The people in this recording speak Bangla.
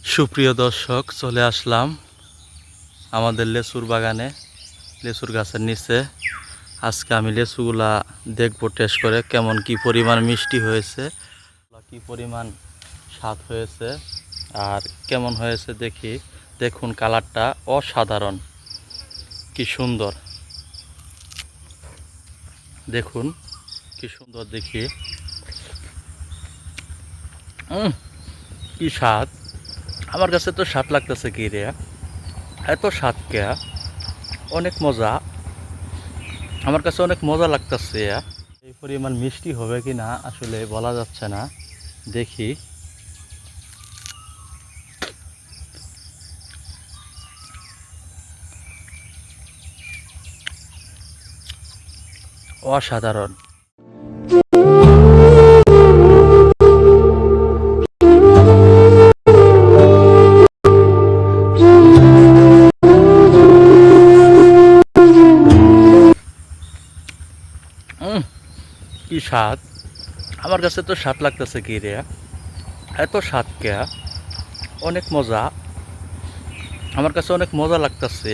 সুপ্রিয় দর্শক, চলে আসলাম আমাদের লেচুর বাগানে, লেচুর গাছের নিচে। আজকে আমি লেচুগুলা দেখবো টেস্ট করে, কেমন কি পরিমাণ মিষ্টি হয়েছে, কি পরিমাণ স্বাদ হয়েছে আর কেমন হয়েছে দেখি। দেখুন, কালারটা অসাধারণ, কি সুন্দর। দেখুন কি সুন্দর, দেখি কি স্বাদ। আমার কাছে তো স্বাদ লাগতেছে, কি রে এত স্বাদ কে, অনেক মজা। আমার কাছে অনেক মজা লাগতেছে। এই পরিমাণ মিষ্টি হবে কি না আসলে বলা যাচ্ছে না, দেখি। অসাধারণ। কি স্বাদ। আমার কাছে তো স্বাদ লাগতেছে, কি রে এত স্বাদ কে, অনেক মজা। আমার কাছে অনেক মজা লাগতেছে।